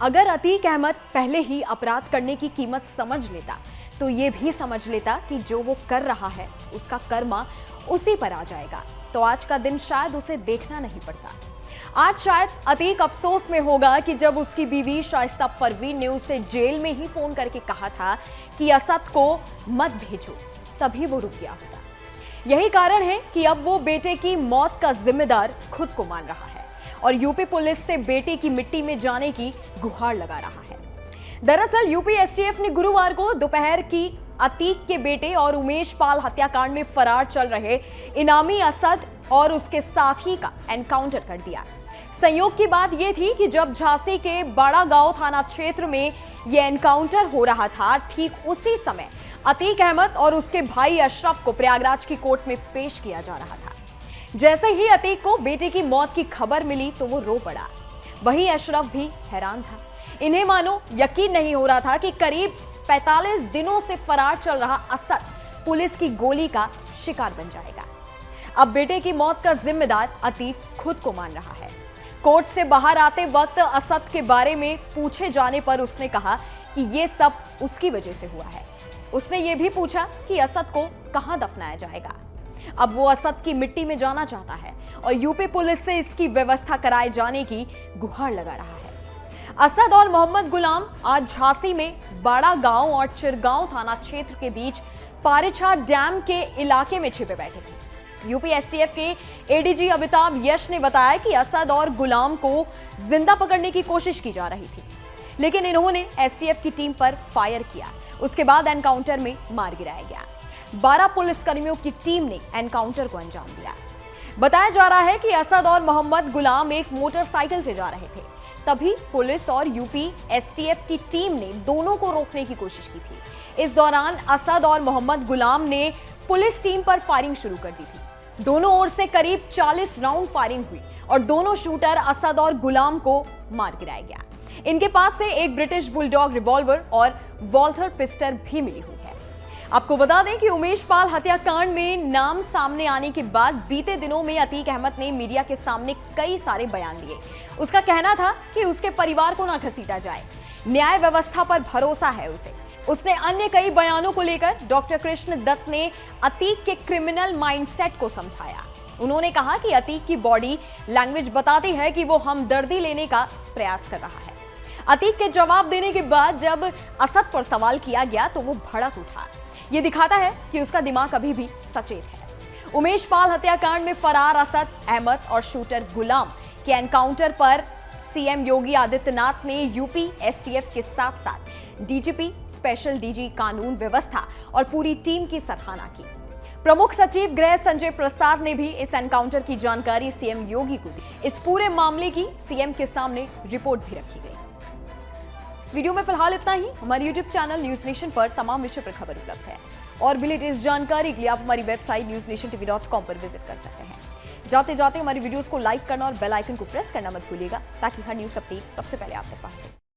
अगर अतीक अहमद पहले ही अपराध करने की कीमत समझ लेता तो ये भी समझ लेता कि जो वो कर रहा है उसका कर्मा उसी पर आ जाएगा, तो आज का दिन शायद उसे देखना नहीं पड़ता। आज शायद अतीक अफसोस में होगा कि जब उसकी बीवी शाइस्ता परवीन ने उसे जेल में ही फोन करके कहा था कि असद को मत भेजो, तभी वो रुक गया होता। यही कारण है कि अब वो बेटे की मौत का जिम्मेदार खुद को मान रहा है और यूपी पुलिस से बेटे की मिट्टी में जाने की गुहार लगा रहा है। दरअसल यूपी एसटीएफ ने गुरुवार को दोपहर की अतीक के बेटे और उमेश पाल हत्याकांड में फरार चल रहे इनामी असद और उसके साथी का एनकाउंटर कर दिया। संयोग की बात यह थी कि जब झांसी के बड़ा गांव थाना क्षेत्र में यह एनकाउंटर हो रहा था, ठीक उसी समय अतीक अहमद और उसके भाई अशरफ को प्रयागराज की कोर्ट में पेश किया जा रहा था। जैसे ही अतीक को बेटे की मौत की खबर मिली तो वो रो पड़ा। वहीं अशरफ भी हैरान था। इन्हें मानो यकीन नहीं हो रहा था कि करीब 45 दिनों से फरार चल रहा असद पुलिस की गोली का शिकार बन जाएगा। अब बेटे की मौत का जिम्मेदार अतीक खुद को मान रहा है। कोर्ट से बाहर आते वक्त असद के बारे में पूछे जाने पर उसने कहा कि यह सब उसकी वजह से हुआ है। उसने ये भी पूछा कि असद को कहां दफनाया जाएगा। अब वो असद की मिट्टी में जाना चाहता है और यूपी पुलिस से इसकी व्यवस्था कराए जाने की गुहार लगा रहा है। असद और मोहम्मद गुलाम आज झांसी में बड़ा गांव और चिरगांव थाना क्षेत्र के बीच पारेछा डैम के इलाके में छिपे बैठे थे। यूपी एसटीएफ के एडीजी अमिताभ यश ने बताया कि असद और गुलाम को जिंदा पकड़ने की कोशिश की जा रही थी, लेकिन इन्होंने एसटीएफ की टीम पर फायर किया। उसके बाद एनकाउंटर में मार गिराया गया। 12 पुलिसकर्मियों की टीम ने एनकाउंटर को अंजाम दिया। बताया जा रहा है कि असद और मोहम्मद गुलाम एक मोटरसाइकिल से जा रहे थे, तभी पुलिस और यूपी एसटीएफ की टीम ने दोनों को रोकने की कोशिश की थी। इस दौरान असद और मोहम्मद गुलाम ने पुलिस टीम पर फायरिंग शुरू कर दी थी। दोनों ओर से करीब 40 राउंड फायरिंग हुई और दोनों शूटर असद और गुलाम को मार गिराया गया। इनके पास से एक ब्रिटिश बुलडॉग रिवॉल्वर और वॉल्थर पिस्टल भी मिली हुई है। आपको बता दें कि उमेश पाल हत्याकांड में नाम सामने आने के बाद बीते दिनों में अतीक अहमद ने मीडिया के सामने कई सारे बयान दिए। उसका कहना था कि उसके परिवार को ना घसीटा जाए, न्याय व्यवस्था पर भरोसा है उसे। उसने अन्य कई बयानों को लेकर डॉक्टर कृष्ण दत्त ने अतीक के क्रिमिनल माइंडसेट को समझाया। उन्होंने कहा कि अतीक की बॉडी लैंग्वेज बताती है कि वो हमदर्दी लेने का प्रयास कर रहा है। अतीक के जवाब देने के बाद जब असद पर सवाल किया गया तो वो भड़क उठा। ये दिखाता है कि उसका दिमाग अभी भी सचेत है। उमेश पाल हत्याकांड में फरार असद अहमद और शूटर गुलाम के एनकाउंटर पर सीएम योगी आदित्यनाथ ने यूपी एसटीएफ के साथ साथ डीजीपी, स्पेशल डीजी कानून व्यवस्था और पूरी टीम की सराहना की। प्रमुख सचिव गृह संजय प्रसाद ने भी इस एनकाउंटर की जानकारी सीएम योगी को दी। इस पूरे मामले की सीएम के सामने रिपोर्ट भी रखी गई। इस वीडियो में फिलहाल इतना ही। हमारे यूट्यूब चैनल न्यूज नेशन पर तमाम विषय पर खबर उपलब्ध है और भी लेटेस्ट जानकारी के लिए आप हमारी वेबसाइट newsnationtv.com पर विजिट कर सकते हैं। जाते जाते हमारी वीडियोस को लाइक करना और बेल आइकन को प्रेस करना मत भूलिएगा ताकि हर न्यूज अपडेट सबसे पहले आप तक पहुंचे।